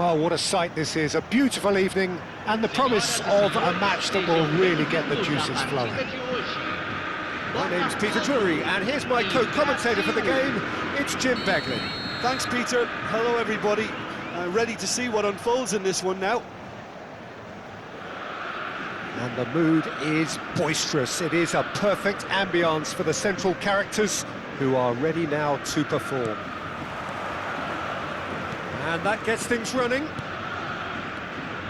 Well, what a sight this is, a beautiful evening, and the promise of a match that will really get the juices flowing. My name's Peter Drury, and here's my co-commentator for the game, it's Jim Beglin. Thanks, Peter. Hello, everybody. Ready to see what unfolds in this one now. And the mood is boisterous. It is a perfect ambience for the central characters, who are ready now to perform. And that gets things running.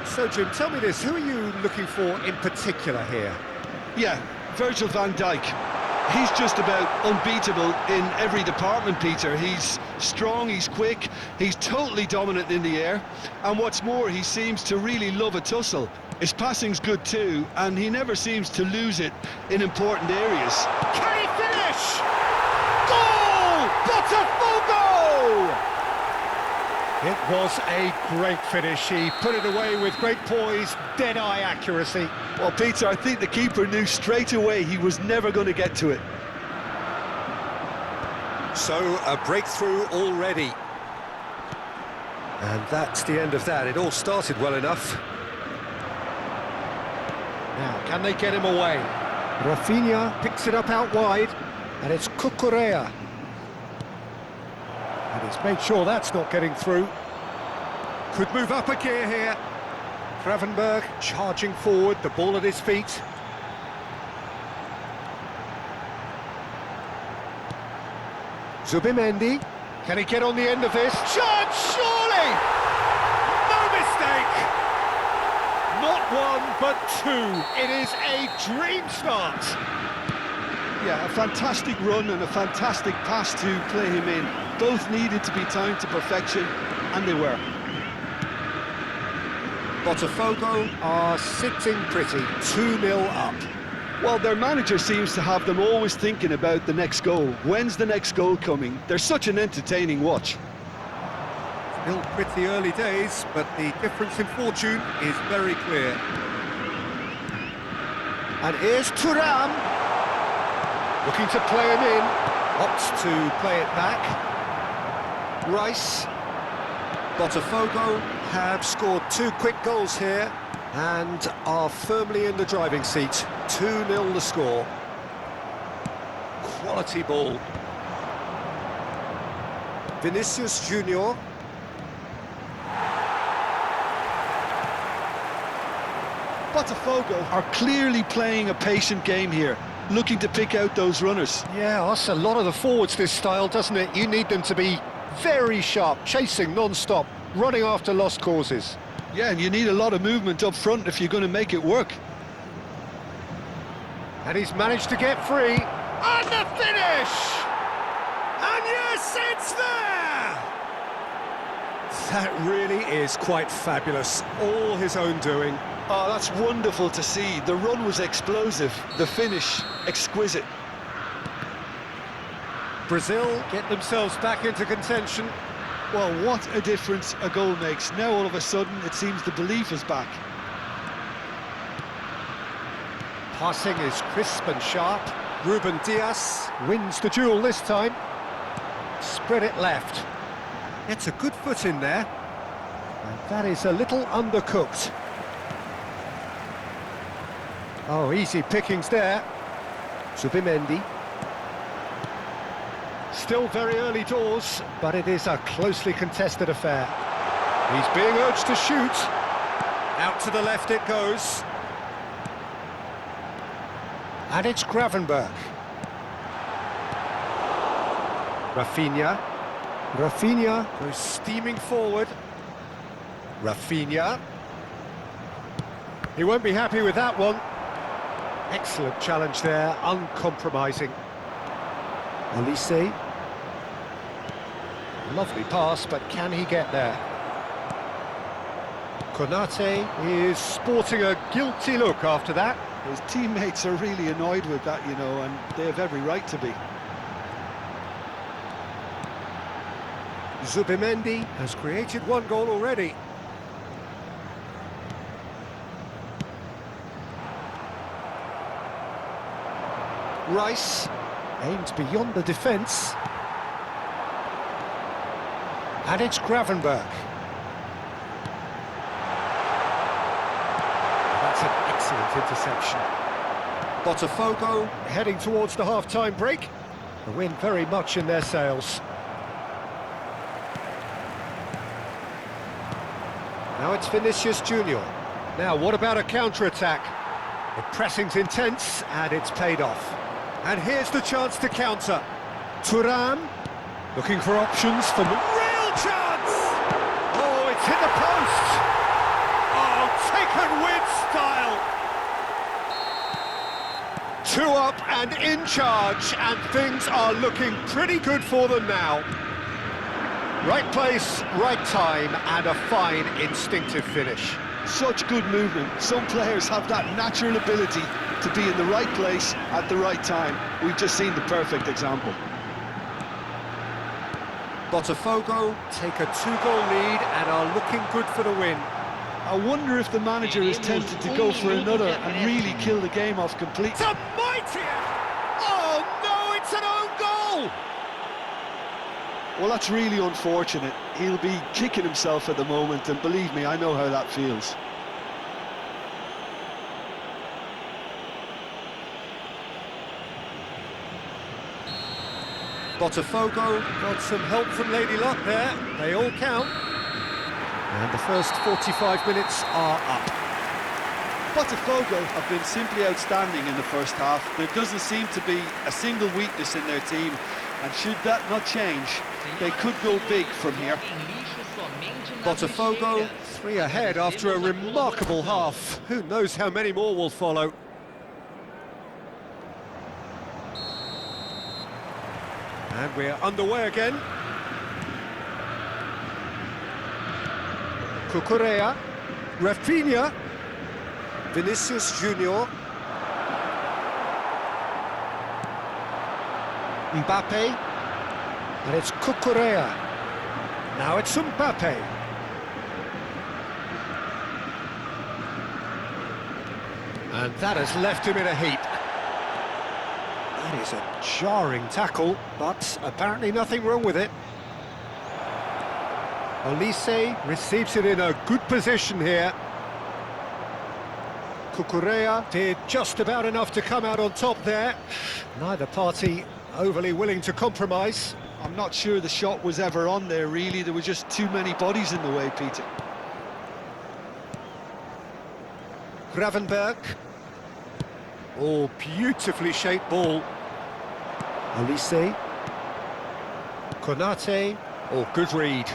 So, Jim, tell me this, who are you looking for in particular here? Yeah, Virgil van Dijk. He's just about unbeatable in every department, Peter. He's strong, he's quick, he's totally dominant in the air. And what's more, he seems to really love a tussle. His passing's good too, and he never seems to lose it in important areas. Can he finish? Goal! Potw! It was a great finish. He put it away with great poise, dead-eye accuracy. Well, Peter, I think the keeper knew straight away he was never going to get to it. So, a breakthrough already. And that's the end of that. It all started well enough. Now, can they get him away? Rafinha picks it up out wide, and it's Cucurella. And he's made sure that's not getting through. Could move up a gear here. Gravenberg charging forward, the ball at his feet. Zubimendi, can he get on the end of this? Chance, surely! No mistake! Not one, but two. It is a dream start. Yeah, a fantastic run and a fantastic pass to play him in. Both needed to be timed to perfection, and they were. Botafogo are sitting pretty, 2-0 up. Well, their manager seems to have them always thinking about the next goal. When's the next goal coming? They're such an entertaining watch. Still pretty early days, but the difference in fortune is very clear. And here's Thuram, looking to play him in, opts to play it back. Rice. Botafogo have scored 2 quick goals here and are firmly in the driving seat. 2-0 the score. Quality ball. Vinicius Junior. Botafogo are clearly playing a patient game here, looking to pick out those runners. Yeah, that's a lot of the forwards, this style, doesn't it? You need them to be very sharp, chasing non-stop, running after lost causes. Yeah, and you need a lot of movement up front if you're going to make it work. And he's managed to get free. And the finish! And yes, it's there! That really is quite fabulous. All his own doing. Oh, that's wonderful to see. The run was explosive, the finish exquisite. Brazil get themselves back into contention. Well, what a difference a goal makes. Now all of a sudden it seems the belief is back. Passing is crisp and sharp. Ruben Dias wins the duel this time. Spread it left. Gets a good foot in there. And that is a little undercooked. Oh, easy pickings there. Zubimendi. Still very early doors, but it is a closely contested affair. He's being urged to shoot. Out to the left it goes. And it's Gravenberg. Rafinha. Rafinha goes steaming forward. Rafinha. He won't be happy with that one. Excellent challenge there, uncompromising. Olise. Lovely pass, but can he get there? Konate is sporting a guilty look after that. His teammates are really annoyed with that, you know, and they have every right to be. Zubimendi has created 1 goal already. Rice aims beyond the defence. And it's Gravenberg. Excellent interception. Botafogo heading towards the half-time break. The wind very much in their sails. Now it's Vinicius Junior. Now what about a counter-attack? The pressing's intense and it's paid off. And here's the chance to counter. Thuram looking for options from real chance! Oh, it's hit the post! Oh, taken with style! 2 up and in charge, and things are looking pretty good for them now. Right place, right time, and a fine instinctive finish. Such good movement. Some players have that natural ability to be in the right place at the right time. We've just seen the perfect example. Botafogo take a 2-goal lead and are looking good for the win. I wonder if the manager is tempted to go for another and really kill the game off completely. It's a mighty... Oh no, it's an own goal! Well, that's really unfortunate. He'll be kicking himself at the moment, and believe me, I know how that feels. Botafogo got some help from Lady Luck there. They all count. And the first 45 minutes are up. Botafogo have been simply outstanding in the first half. There doesn't seem to be a single weakness in their team, and should that not change, they could go big from here. Botafogo 3 ahead after a remarkable half. Who knows how many more will follow. And we're underway again. Cucurella, Rafinha, Vinicius Junior, Mbappe, and it's Cucurella. Now it's Mbappe. And that has left him in a heap. That is a jarring tackle, but apparently nothing wrong with it. Olise receives it in a good position here. Cucurella did just about enough to come out on top there. Neither party overly willing to compromise. I'm not sure the shot was ever on there, really. There were just too many bodies in the way, Peter. Gravenberg. Oh, beautifully shaped ball. Olise. Konate. Oh, good read.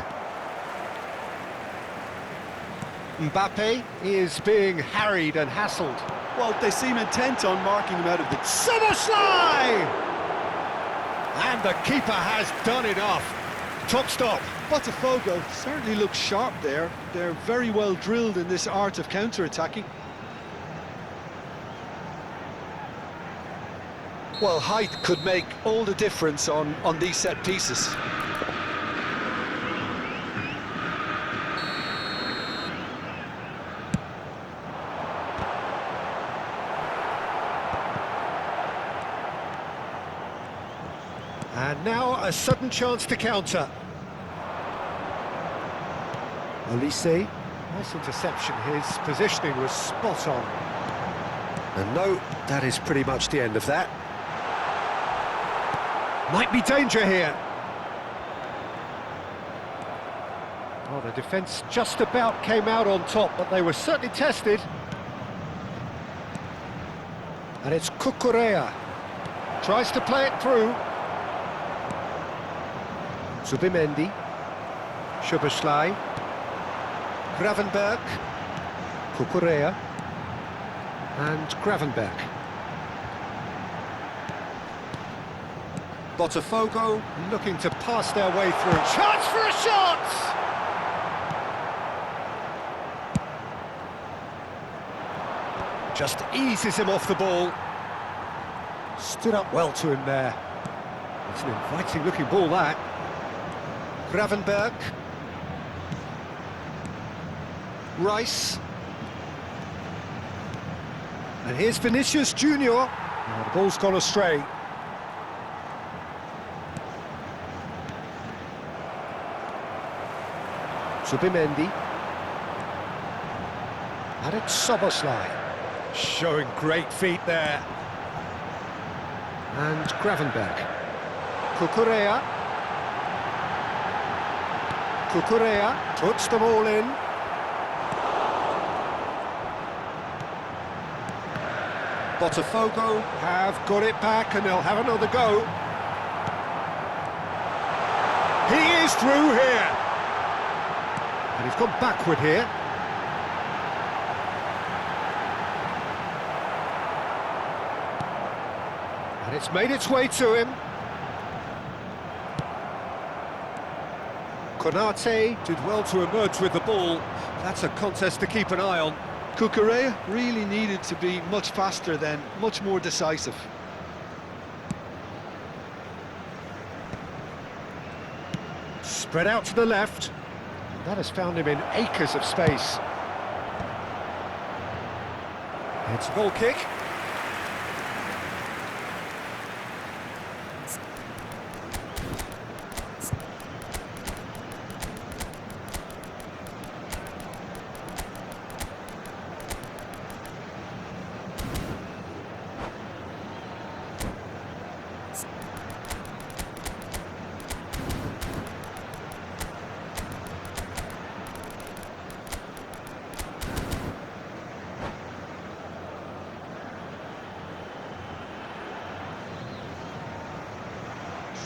Mbappe is being harried and hassled. Well, they seem intent on marking him out of the... Summerslide! And the keeper has done enough. Top stop. Botafogo certainly looks sharp there. They're very well drilled in this art of counter-attacking. Well, height could make all the difference on these set pieces. And now a sudden chance to counter. Olise, nice interception. His positioning was spot on. And no, that is pretty much the end of that. Might be danger here. Well, the defence just about came out on top, but they were certainly tested. And it's Cucurella. Tries to play it through. Zubimendi. Szoboszlai. Gravenberg. Cucurella. And Gravenberg. Botafogo looking to pass their way through. Chance for a shot! Just eases him off the ball. Stood up well to him there. It's an inviting looking ball, that. Gravenberg. Rice. And here's Vinicius Junior. Oh, the ball's gone astray. Zubimendi. And it's Szoboszlai. Showing great feet there. And Gravenberg. Cucurella. Cucurella puts them all in. Botafogo have got it back and they'll have another go. He is through here. And he's gone backward here. And it's made its way to him. Konate did well to emerge with the ball. That's a contest to keep an eye on. Cucurella really needed to be much faster then, much more decisive. Spread out to the left. That has found him in acres of space. It's a goal kick.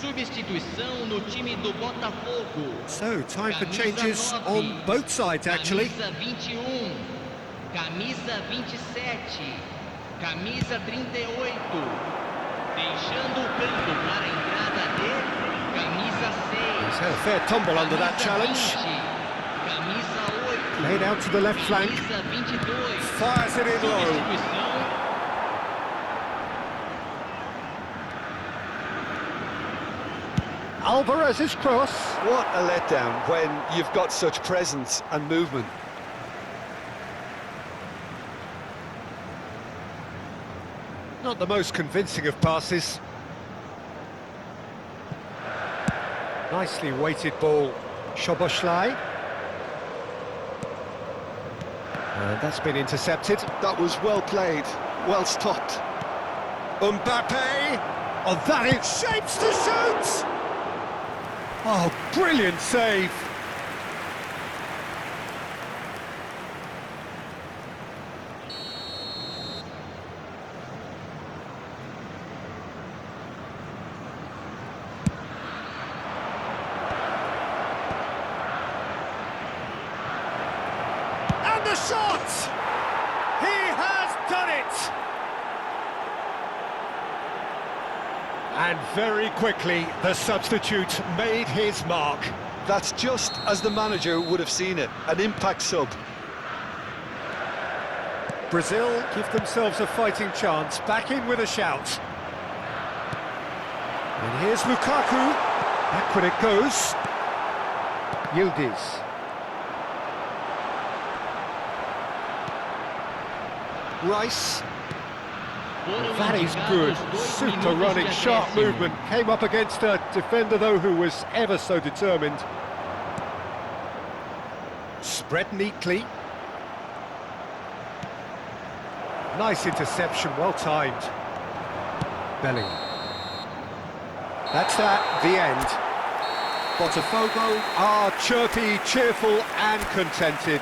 Substituição no time do Botafogo. So, time for changes on both sides, actually. Camisa 21, camisa 27, camisa 38. Deixando o campo para a entrada de camisa 6. He's had a fair tumble under that challenge. Camisa 8. Laid out to the left flank. Camisa 22. Fires it in low. Substituição. Alvarez's cross. What a letdown when you've got such presence and movement. Not the most convincing of passes. Nicely weighted ball. Szoboszlai. And that's been intercepted. That was well played, well stopped. Mbappe. Oh, that it shapes to shoot! Oh, brilliant save! And the shot! He has done it! And very quickly, the substitute made his mark. That's just as the manager would have seen it, an impact sub. Brazil give themselves a fighting chance, back in with a shout. And here's Lukaku. Backward it goes. Yildiz. Rice. That is good, super running, sharp movement. Came up against a defender, though, who was ever so determined. Spread neatly. Nice interception, well timed. Bellingham. That's that, the end. Botafogo are chirpy, cheerful and contented.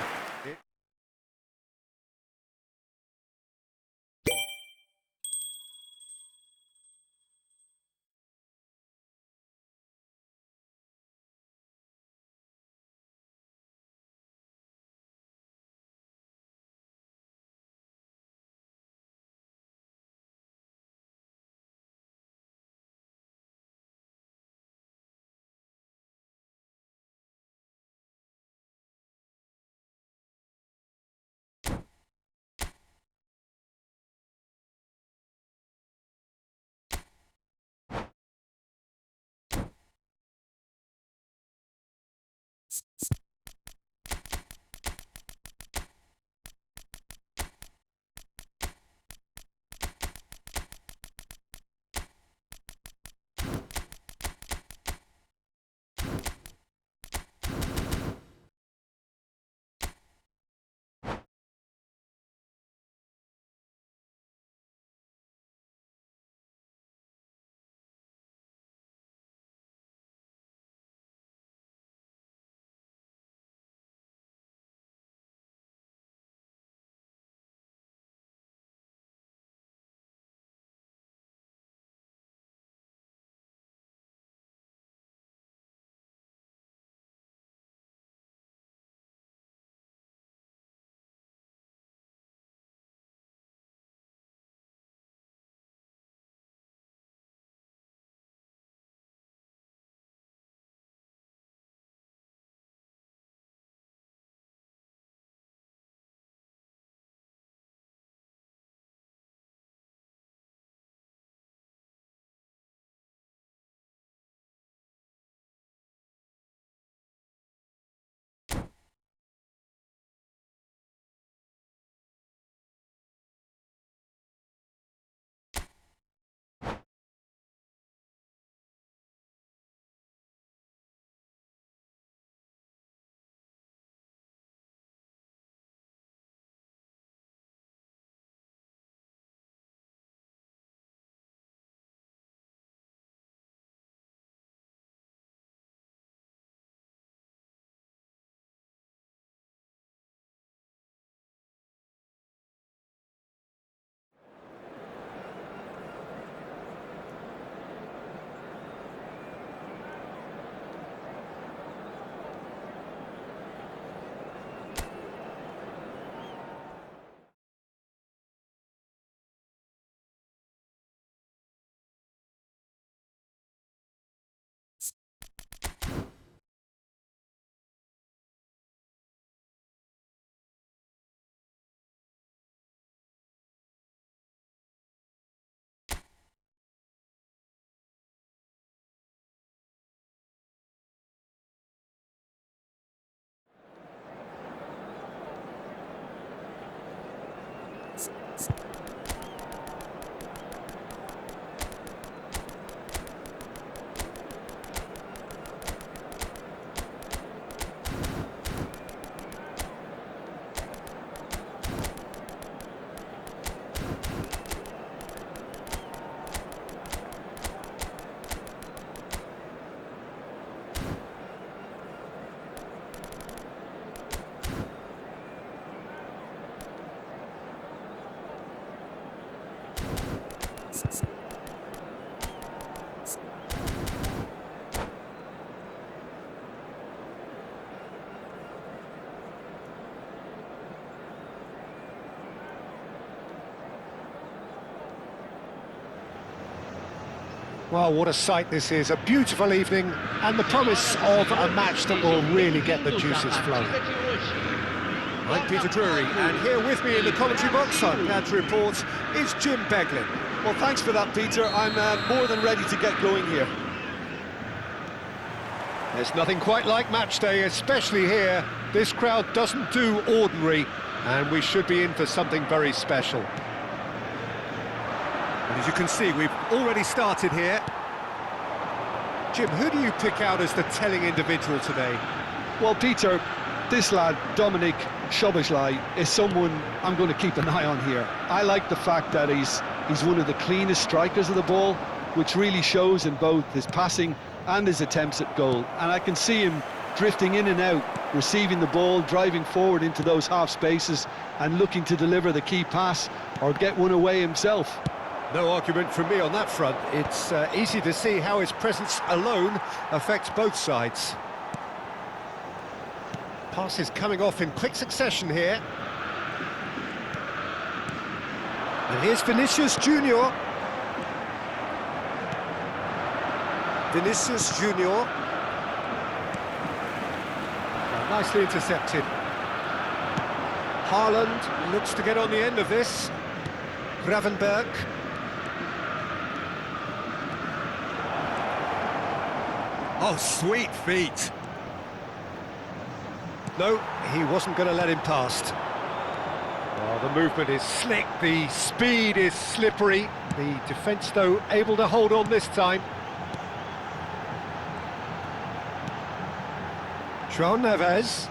Well, what a sight this is. A beautiful evening and the promise of a match that will really get the juices flowing. I'm Peter Drury, and here with me in the commentary box, I'm glad to report, is Jim Beglin. Well, thanks for that, Peter. I'm more than ready to get going here. There's nothing quite like match day, especially here. This crowd doesn't do ordinary, and we should be in for something very special. And as you can see, we've already started here. Jim, who do you pick out as the telling individual today? Well, Peter, this lad, Dominic Szoboszlai, is someone I'm going to keep an eye on here. I like the fact that he's one of the cleanest strikers of the ball, which really shows in both his passing and his attempts at goal. And I can see him drifting in and out, receiving the ball, driving forward into those half spaces and looking to deliver the key pass or get one away himself. No argument from me on that front. It's easy to see how his presence alone affects both sides. Passes coming off in quick succession here. And here's Vinicius Junior. Vinicius Junior. Nicely intercepted. Haaland looks to get on the end of this. Gravenberg. Oh, sweet feet. No, he wasn't going to let him past. Well, the movement is slick, the speed is slippery. The defence, though, able to hold on this time. João Neves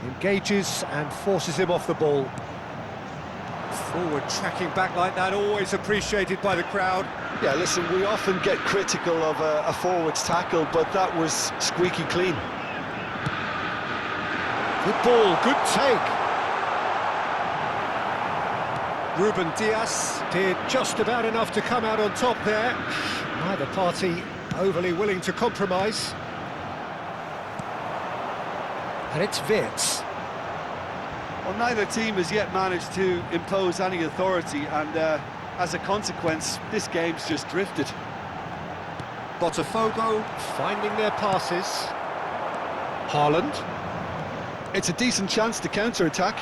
engages and forces him off the ball. Forward tracking back like that, always appreciated by the crowd. Yeah, listen, we often get critical of a forward's tackle, but that was squeaky clean. Good ball, good take. Ruben Dias did just about enough to come out on top there. Neither party overly willing to compromise. And it's Wirtz. Well, neither team has yet managed to impose any authority, and as a consequence, this game's just drifted. Botafogo finding their passes. Haaland. It's a decent chance to counter-attack.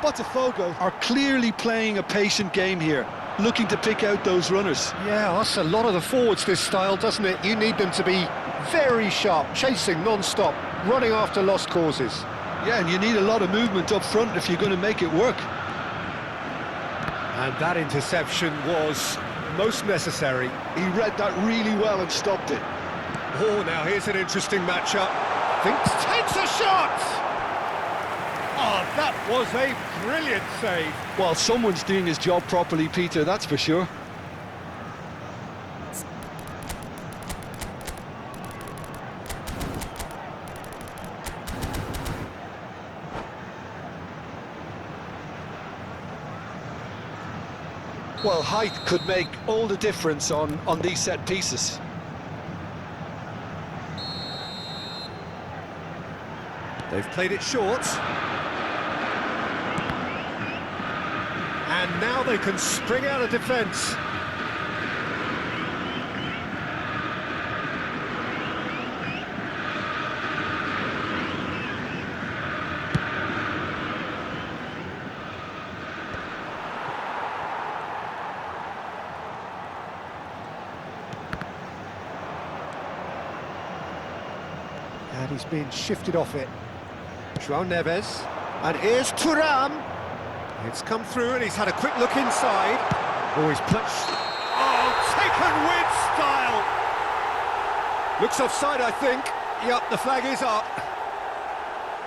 Botafogo are clearly playing a patient game here, looking to pick out those runners. Yeah, that's a lot of the forwards, this style, doesn't it? You need them to be very sharp, chasing non-stop, running after lost causes. Yeah, and you need a lot of movement up front if you're going to make it work. And that interception was most necessary. He read that really well and stopped it. Oh, now here's an interesting matchup. Thinks, takes a shot! Oh, that was a brilliant save. Well, someone's doing his job properly, Peter, that's for sure. Well, height could make all the difference on these set pieces. They've played it short. And now they can spring out of defence. And he's been shifted off it. João Neves. And here's Thuram. It's come through and he's had a quick look inside. Oh, he's placed. Oh, taken with style! Looks offside, I think. Yep, the flag is up.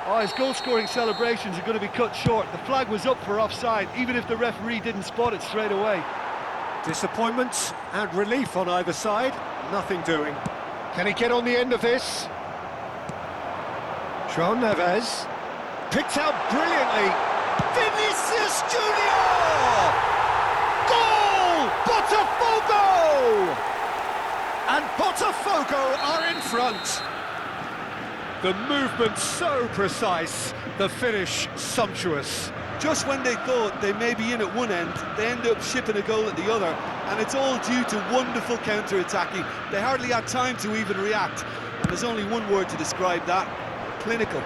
Oh, his goal-scoring celebrations are going to be cut short. The flag was up for offside, even if the referee didn't spot it straight away. Disappointment and relief on either side. Nothing doing. Can he get on the end of this? João Neves. Picked out brilliantly. Vinicius Junior! Goal! Botafogo! And Botafogo are in front. The movement so precise, the finish sumptuous. Just when they thought they may be in at one end, they end up shipping a goal at the other, and it's all due to wonderful counter-attacking. They hardly had time to even react, and there's only one word to describe that: clinical.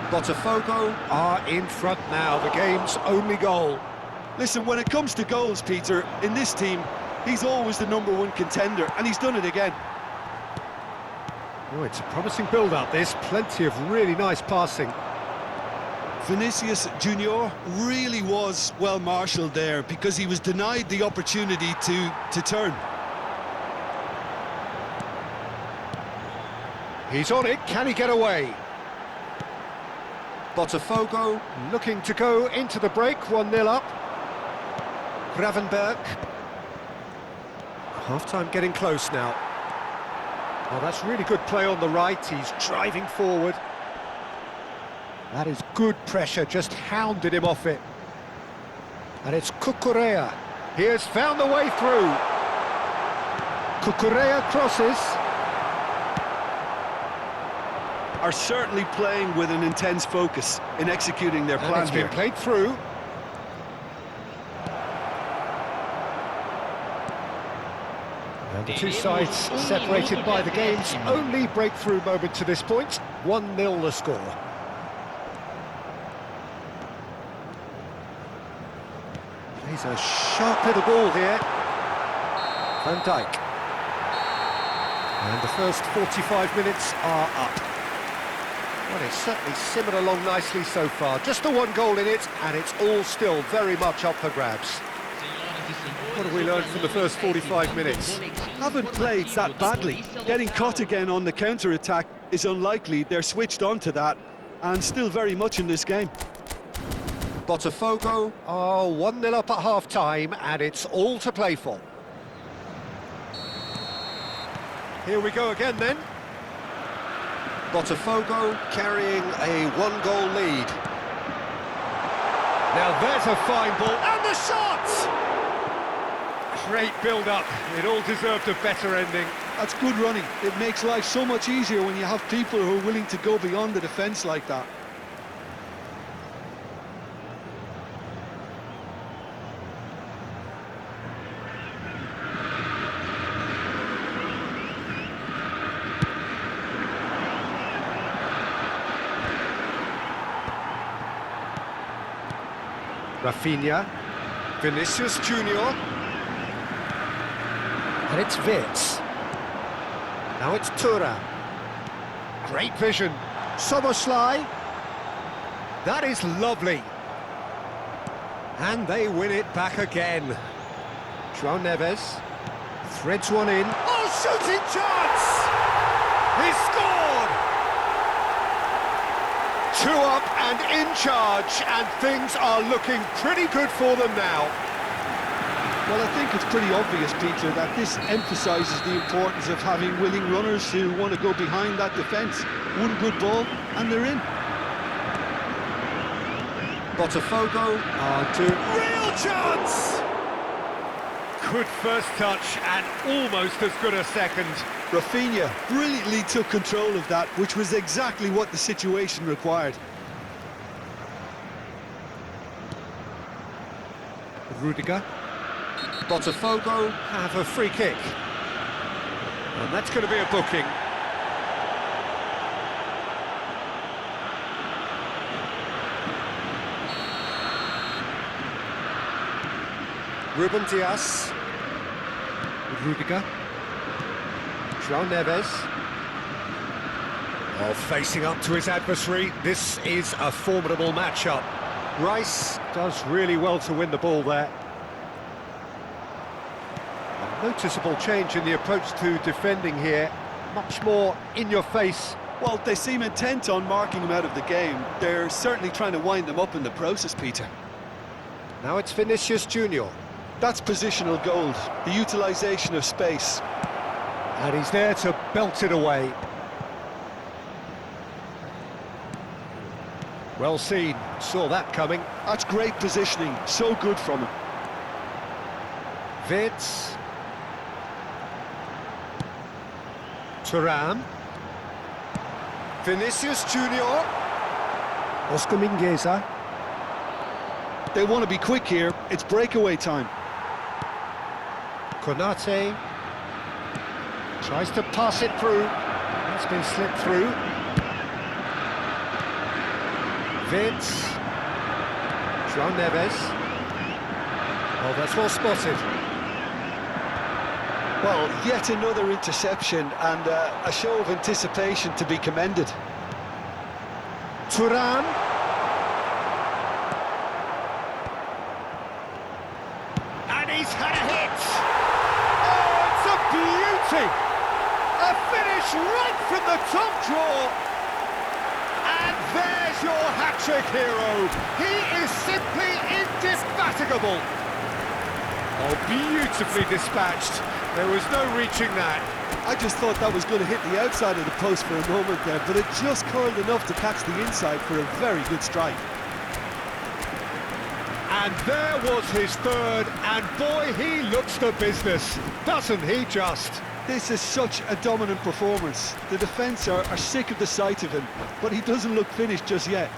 Botafogo are in front now, the game's only goal. Listen, when it comes to goals, Peter, in this team, he's always the #1 contender, and he's done it again. Oh, it's a promising build-up, this. Plenty of really nice passing. Vinicius Junior really was well marshalled there, because he was denied the opportunity to turn. He's on it, can he get away? Botafogo looking to go into the break, 1-0 up. Gravenberg. Half-time getting close now. Oh, that's really good play on the right, he's driving forward. That is good pressure, just hounded him off it. And it's Cucurella. He has found the way through. Cucurella crosses. Are certainly playing with an intense focus in executing their And plan it's here. been played through. And the two sides separated by the game's only breakthrough moment to this point. 1-0 the score. Plays a sharp little ball here. Van Dijk. And the first 45 minutes are up. Well, it's certainly simmered along nicely so far. Just the one goal in it, and it's all still very much up for grabs. What have we learned from the first 45 minutes? Haven't played that badly. Getting caught again on the counter-attack is unlikely. They're switched on to that, and still very much in this game. Botafogo are 1-0 up at half-time, and it's all to play for. Here we go again then. Botafogo carrying a one-goal lead. Now there's a fine ball, and the shot! Great build-up, it all deserved a better ending. That's good running. It makes life so much easier when you have people who are willing to go beyond the defence like that. Rafinha, Vinicius Junior, and it's Vitz. Now it's Thuram. Great vision. Soboslai. That is lovely. And they win it back again. João Neves threads one in. Oh, shooting chance! He scored! 2 up and in charge, and things are looking pretty good for them now. Well, I think it's pretty obvious, Peter, that this emphasises the importance of having willing runners who want to go behind that defence. One good ball, and they're in. Botafogo are to... Real chance! Good first touch, and almost as good a second. Rafinha brilliantly took control of that, which was exactly what the situation required. Rudiger. Botafogo have a free kick. And that's going to be a booking. Ruben Dias. Rudiger. João Neves. Oh, facing up to his adversary. This is a formidable matchup. Rice does really well to win the ball there. A noticeable change in the approach to defending here. Much more in your face. Well, they seem intent on marking him out of the game. They're certainly trying to wind him up in the process, Peter. Now it's Vinicius Junior. That's positional gold, the utilisation of space. And he's there to belt it away. Well seen, saw that coming. That's great positioning, so good from him. Vids. Thuram. Vinicius Junior. Oscar Mingueza. They want to be quick here, it's breakaway time. Konate. Tries to pass it through. It's been slipped through. Vids. João Neves. Oh, that's well spotted. Well, yet another interception and a show of anticipation to be commended. Thuram. And he's had a hit. Oh, it's a beauty. A finish right from the top draw. And there's your hat-trick hero. He is simply indefatigable. Oh, beautifully dispatched. There was no reaching that. I just thought that was going to hit the outside of the post for a moment there, but it just curled enough to catch the inside for a very good strike. And there was his third, and boy, he looks the business, doesn't he just? This is such a dominant performance. The defence are sick of the sight of him, but he doesn't look finished just yet.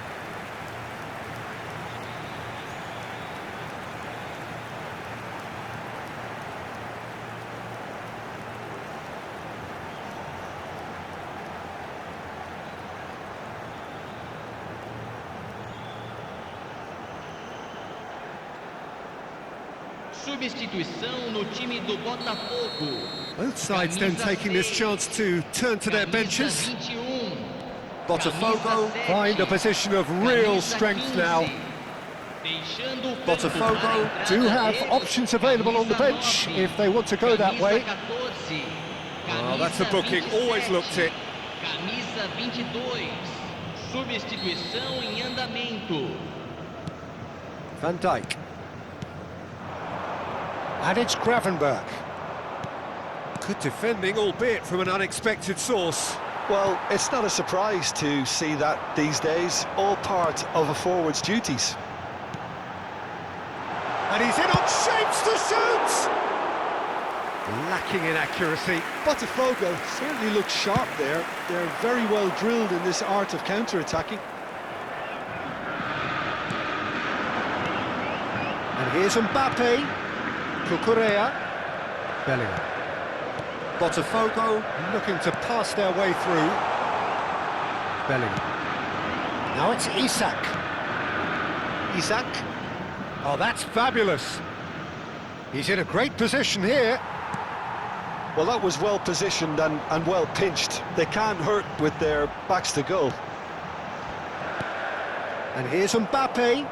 Substituição no time do Botafogo. Both sides then taking this chance to turn to their benches. Botafogo find a position of real strength now. Botafogo do have options available on the bench if they want to go that way. Oh, that's a booking, always looked it. Camisa 22. Substituição em andamento. Van Dijk. And it's Gravenberch. Good defending, albeit from an unexpected source. Well, it's not a surprise to see that these days, all part of a forward's duties. And he's in on shapes to shoot! Lacking in accuracy. Botafogo certainly looks sharp there. They're very well drilled in this art of counter-attacking. And here's Mbappe. Cucurella. Bellingham. Botafogo looking to pass their way through. Bellingham. Now it's Isak. Isak. Oh, that's fabulous. He's in a great position here. Well, that was well positioned and well pinched. They can't hurt with their backs to goal. And here's Mbappe.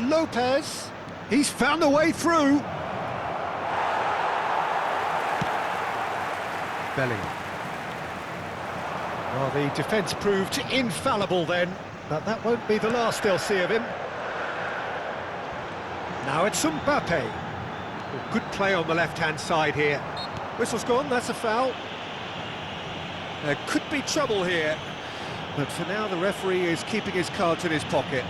Lopez. He's found a way through. Bellingham. Well, the defence proved infallible then, but that won't be the last they'll see of him. Now it's Mbappe. Well, good play on the left-hand side here. Whistle's gone, that's a foul. There could be trouble here, but for now the referee is keeping his cards in his pocket.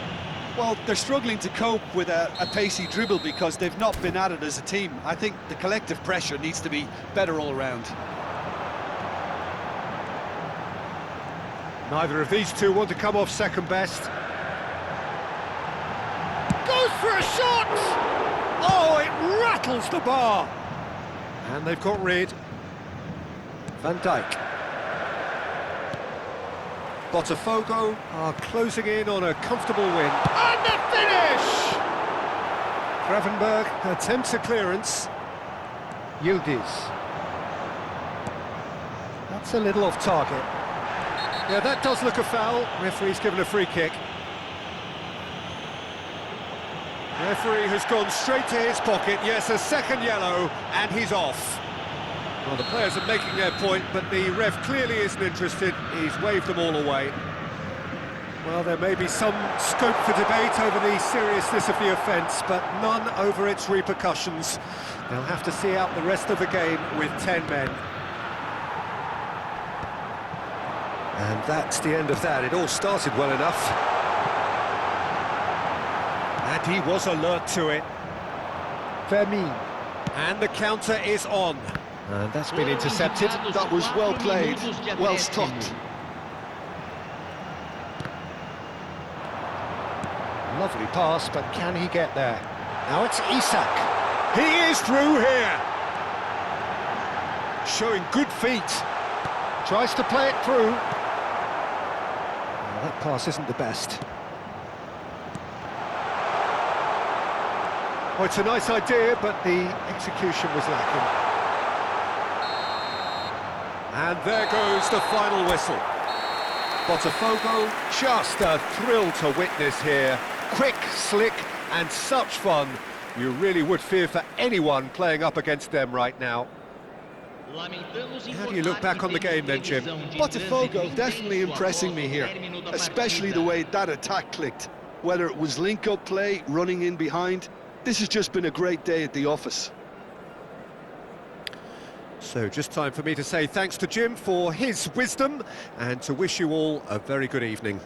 Well, they're struggling to cope with a pacey dribble because they've not been at it as a team. I think the collective pressure needs to be better all round. Neither of these two want to come off second best. Goes for a shot! Oh, it rattles the bar! And they've got rid. Van Dijk. Botafogo are closing in on a comfortable win. And the finish! Gravenberch attempts a clearance. Yildiz. That's a little off target. Yeah, that does look a foul. Referee's given a free kick. Referee has gone straight to his pocket. Yes, a second yellow, and he's off. Well, the players are making their point, but the ref clearly isn't interested. He's waved them all away. Well, there may be some scope for debate over the seriousness of the offence, but none over its repercussions. They'll have to see out the rest of the game with 10 men. And that's the end of that. It all started well enough. And he was alert to it. Vermeer. And the counter is on. And that's been intercepted. That was well played, well stopped. Lovely pass, but can he get there? Now it's Isak. He is through here. Showing good feet. Tries to play it through. Well, that pass isn't the best. Oh, it's a nice idea, but the execution was lacking. And there goes the final whistle. Botafogo, just a thrill to witness here. Quick, slick, and such fun. You really would fear for anyone playing up against them right now. How do you look back on the game then, Jim? Botafogo definitely impressing me here, especially the way that attack clicked. Whether it was link-up play, running in behind, this has just been a great day at the office. So just time for me to say thanks to Jim for his wisdom and to wish you all a very good evening.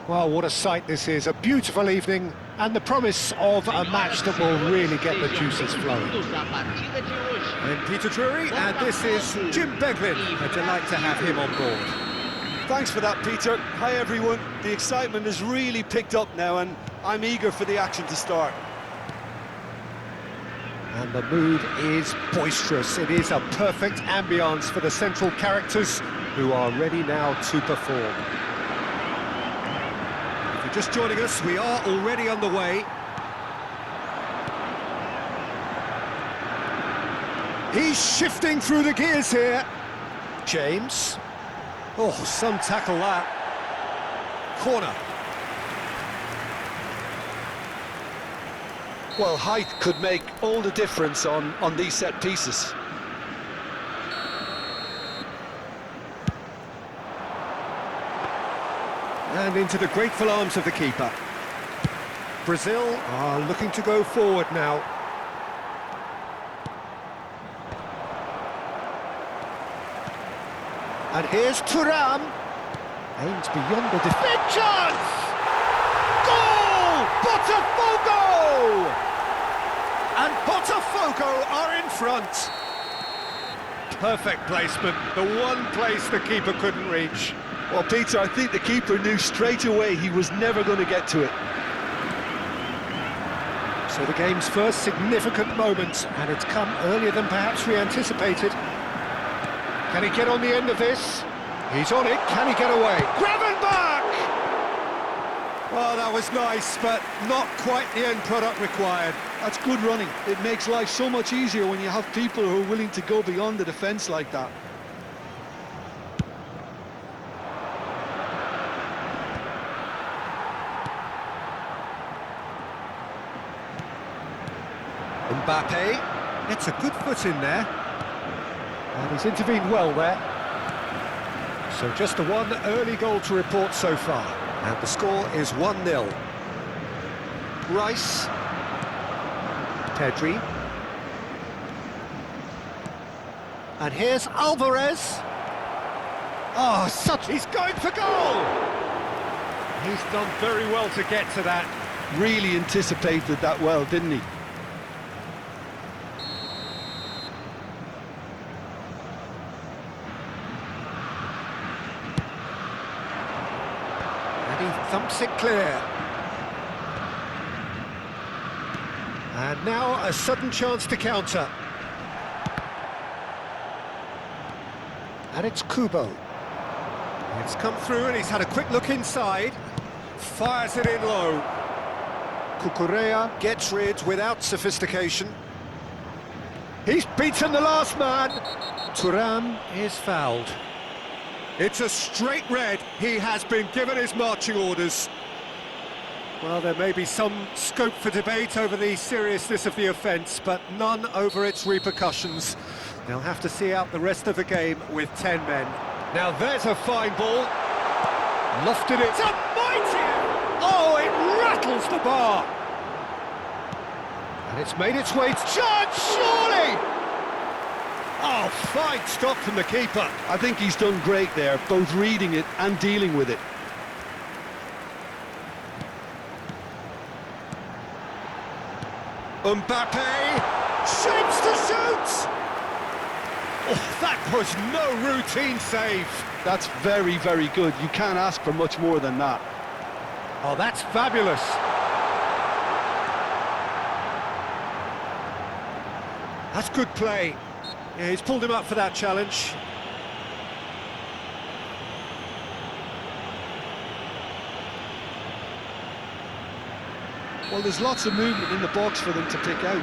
Well, what a sight this is, a beautiful evening, and the promise of a match that will really get the juices flowing. I'm Peter Drury, and this is Jim Beglin. A delight to have him on board. Thanks for that, Peter. Hi, everyone. The excitement has really picked up now, and I'm eager for the action to start. And the mood is boisterous. It is a perfect ambience for the central characters, who are ready now to perform. If you're just joining us, we are already underway. He's shifting through the gears here. James. Oh, some tackle that. Corner. Well, height could make all the difference on these set pieces. And into the grateful arms of the keeper. Brazil are looking to go forward now. And here's Thuram. Aims beyond the defence. Chance! Goal! Botafogo! And Botafogo are in front. Perfect placement, the one place the keeper couldn't reach. Well, Peter, I think the keeper knew straight away he was never going to get to it. So the game's first significant moment, and it's come earlier than perhaps we anticipated. Can he get on the end of this? He's on it, can he get away? Gravenbach! Well, that was nice, but not quite the end product required. That's good running. It makes life so much easier when you have people who are willing to go beyond the defence like that. Mbappe gets a good foot in there. And he's intervened well there. So just the one early goal to report so far. And the score is 1-0. Rice. Pedri. And here's Alvarez. Oh, he's going for goal! He's done very well to get to that. Really anticipated that well, didn't he? And he thumps it clear. And now a sudden chance to counter. And it's Kubo. It's come through and he's had a quick look inside. Fires it in low. Cucurella gets rid without sophistication. He's beaten the last man. Thuram is fouled. It's a straight red. He has been given his marching orders. Well, there may be some scope for debate over the seriousness of the offence, but none over its repercussions. They'll have to see out the rest of the game with 10 men. Now there's a fine ball. Lofted it. It's a mighty! Oh, it rattles the bar. And it's made its way to chance, surely! Oh, fine stop from the keeper. I think he's done great there, both reading it and dealing with it. Mbappe shapes to shoot! Oh, that was no routine save. That's very, very good. You can't ask for much more than that. Oh, that's fabulous. That's good play. Yeah, he's pulled him up for that challenge. Well, there's lots of movement in the box for them to pick out.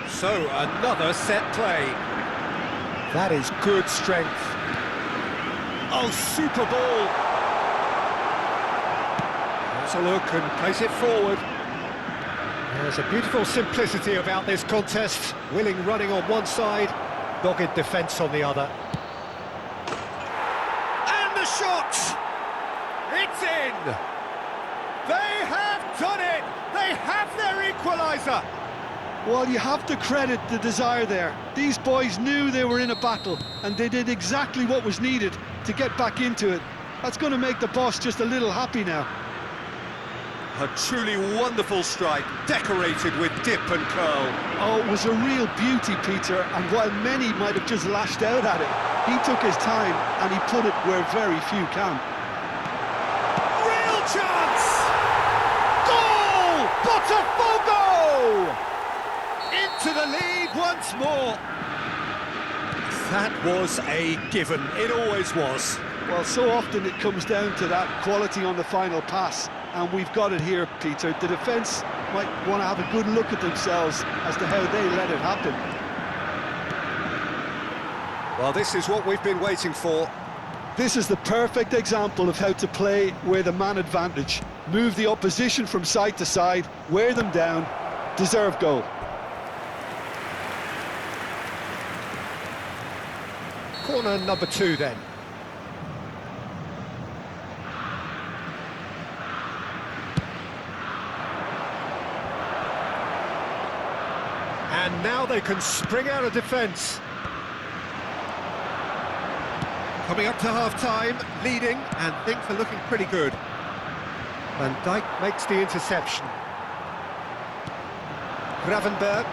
So, another set play. That is good strength. Oh, super ball. Let's a look and place it forward. There's a beautiful simplicity about this contest. Willing running on one side, dogged defence on the other. in! They have done it! They have their equaliser! Well, you have to credit the desire there. These boys knew they were in a battle, and they did exactly what was needed to get back into it. That's going to make the boss just a little happy now. A truly wonderful strike, decorated with dip and curl. Oh, it was a real beauty, Peter, and while many might have just lashed out at it, he took his time and he put it where very few can. Real chance! Goal! Botafogo! Into the lead once more. That was a given. It always was. Well, so often it comes down to that quality on the final pass, and we've got it here, Peter. The defence might want to have a good look at themselves as to how they let it happen. Well, this is what we've been waiting for. This is the perfect example of how to play with a man advantage. Move the opposition from side to side, wear them down, deserve goal. Corner number 2 then. And now they can spring out of defence. Coming up to half-time, leading, and things are looking pretty good. Van Dijk makes the interception. Gravenberg.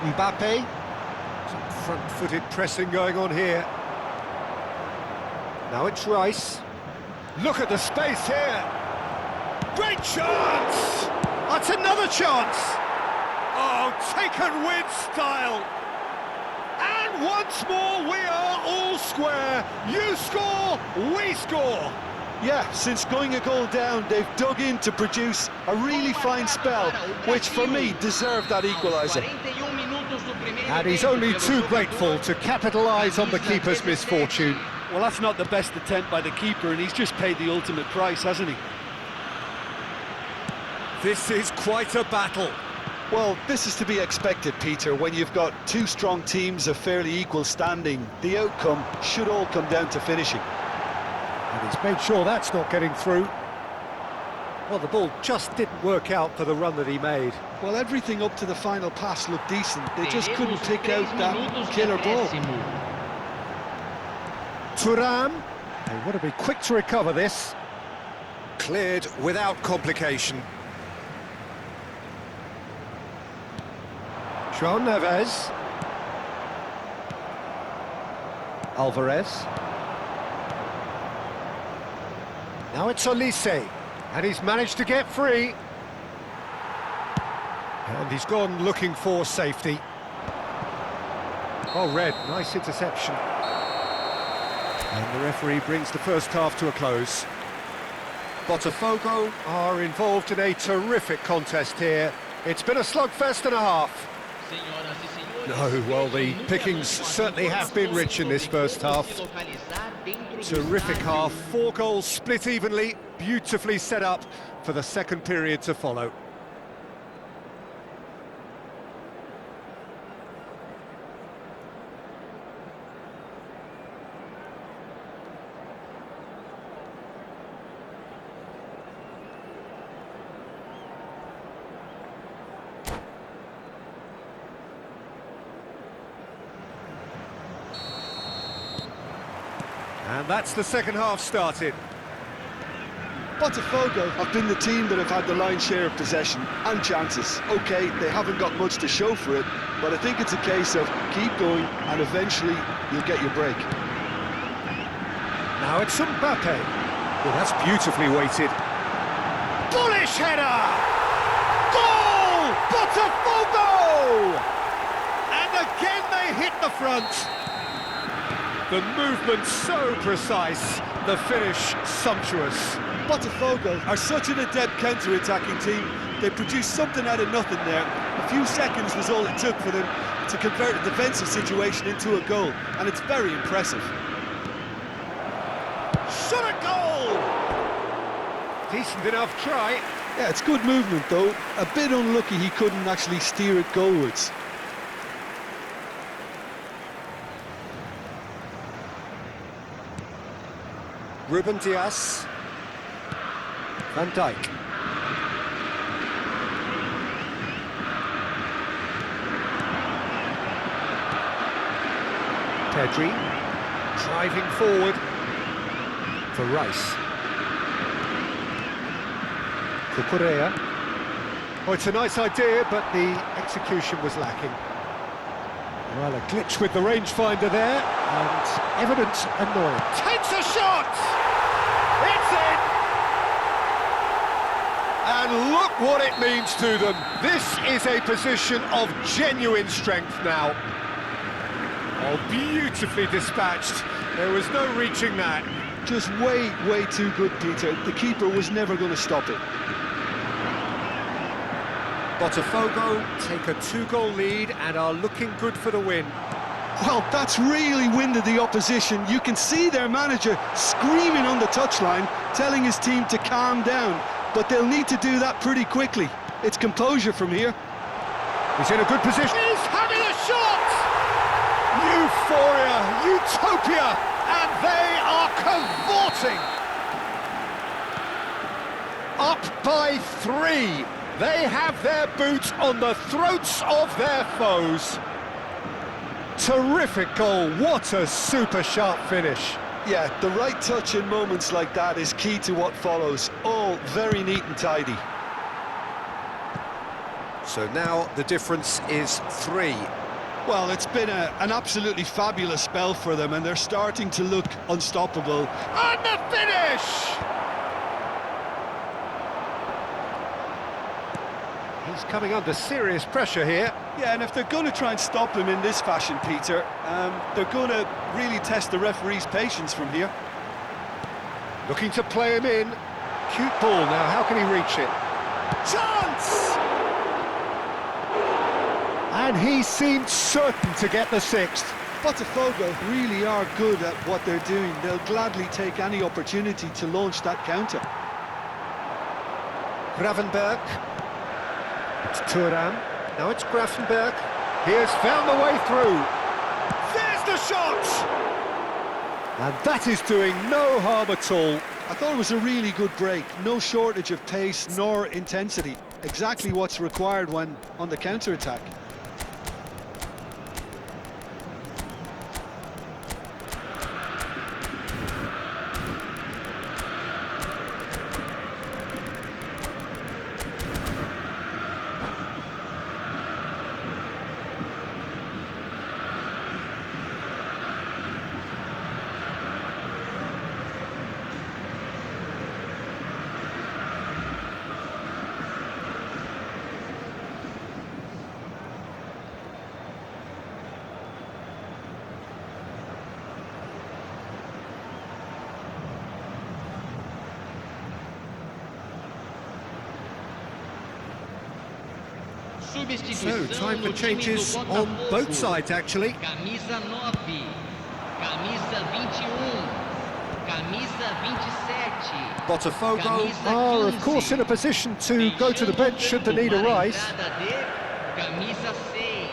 Mbappe. Some front-footed pressing going on here. Now it's Rice. Look at the space here. Great chance! That's another chance! Oh, taken with style! And once more we are all square. You score, we score. Yeah, since going a goal down, they've dug in to produce a really fine spell, which for me deserved that equaliser. And he's only too grateful to capitalise on the keeper's misfortune. Well, that's not the best attempt by the keeper, and he's just paid the ultimate price, hasn't he? This is quite a battle. Well, this is to be expected, Peter. When you've got two strong teams of fairly equal standing, the outcome should all come down to finishing. And he's made sure that's not getting through. Well, the ball just didn't work out for the run that he made. Well, everything up to the final pass looked decent. They just couldn't pick out that killer ball. Thuram. They want to be quick to recover this. Cleared without complication. João Neves. Alvarez. Now it's Olise, and he's managed to get free. And he's gone looking for safety. Oh, red, nice interception. And the referee brings the first half to a close. Botafogo are involved in a terrific contest here. It's been a slugfest and a half. No, well, the pickings certainly have been rich in this first half. Terrific half, 4 goals split evenly, beautifully set up for the second period to follow. And that's the second half started. Botafogo have been the team that have had the lion's share of possession and chances. OK, they haven't got much to show for it, but I think it's a case of keep going and eventually you'll get your break. Now it's Mbappe. Well, that's beautifully weighted. Bullish header! Goal! Botafogo! And again they hit the front. The movement so precise, the finish sumptuous. Botafogo are such an adept counter-attacking team. They produced something out of nothing there. A few seconds was all it took for them to convert a defensive situation into a goal, and it's very impressive. Shot a goal! Decent enough try. Yeah, it's good movement though. A bit unlucky he couldn't actually steer it goalwards. Ruben Dias. Van Dijk. Pedri, driving forward for Rice. Cucurella. Oh, it's a nice idea, but the execution was lacking. Well, a glitch with the rangefinder there, and evident annoyance. Takes a shot! It's in! And look what it means to them. This is a position of genuine strength now. Oh, beautifully dispatched. There was no reaching that. Just way too good, Peter. The keeper was never going to stop it. Botafogo take a 2-goal lead and are looking good for the win. Well, that's really winded the opposition. You can see their manager screaming on the touchline, telling his team to calm down. But they'll need to do that pretty quickly. It's composure from here. He's in a good position. He's having a shot! Euphoria, utopia, and they are cavorting. Up by 3. They have their boots on the throats of their foes. Terrific goal, what a super sharp finish. Yeah, the right touch in moments like that is key to what follows. All very neat and tidy. So now the difference is 3. Well, it's been an absolutely fabulous spell for them, and they're starting to look unstoppable. And the finish! He's coming under serious pressure here. Yeah, and if they're going to try and stop him in this fashion, Peter, they're going to really test the referee's patience from here. Looking to play him in. Cute ball now, how can he reach it? Chance! And he seemed certain to get the 6th. Botafogo really are good at what they're doing. They'll gladly take any opportunity to launch that counter. Gravenberg. It's Thuram. Now it's Gravenberg. He has found the way through. There's the shot! And that is doing no harm at all. I thought it was a really good break. No shortage of pace nor intensity. Exactly what's required when on the counter-attack. So, time for changes on both sides, actually. Camisa 9, camisa 21, camisa 27. Botafogo are, of course, in a position to go to the bench should the need arise. Camisa 6,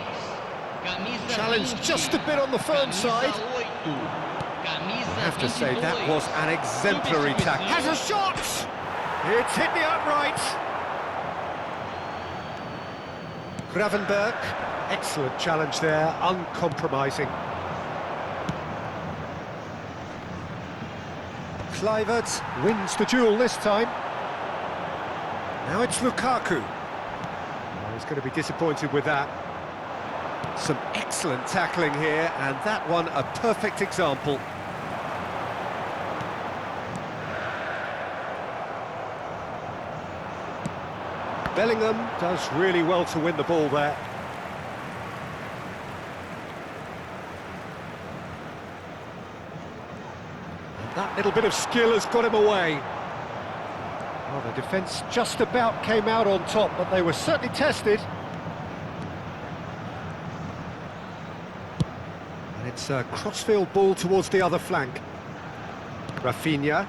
camisa Challenge just a bit on the firm side. I have to say, that was an exemplary tackle. Has a shot! It's hit the upright. Gravenberg, excellent challenge there, uncompromising. Kluivert wins the duel this time. Now it's Lukaku. Oh, he's going to be disappointed with that. Some excellent tackling here, and that one a perfect example. Bellingham does really well to win the ball there. And that little bit of skill has got him away. Well, the defence just about came out on top, but they were certainly tested. And it's a crossfield ball towards the other flank. Rafinha.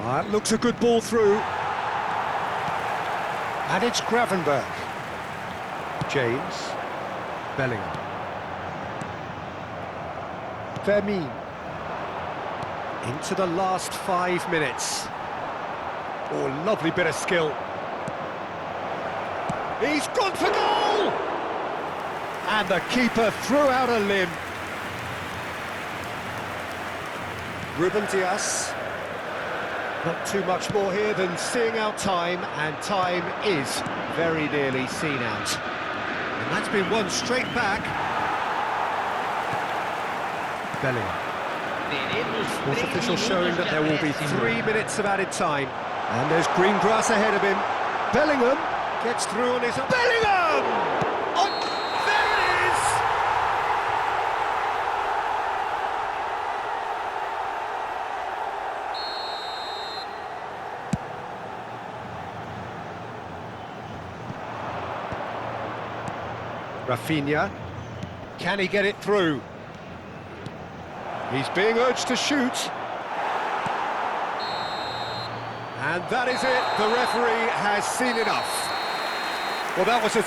That looks a good ball through. And it's Gravenberg. James. Bellingham. Vermeer. Into the last 5 minutes. Oh, lovely bit of skill. He's gone for goal! And the keeper threw out a limb. Ruben Dias. Not too much more here than seeing out time, and time is very nearly seen out. And that's been won straight back. Bellingham. Fourth official showing that there will be 3 minutes of added time. And there's green grass ahead of him. Bellingham gets through on his... Bellingham! Oh, there it is! Rafinha. Can he get it through? He's being urged to shoot. And that is it. The referee has seen enough. Well, that was a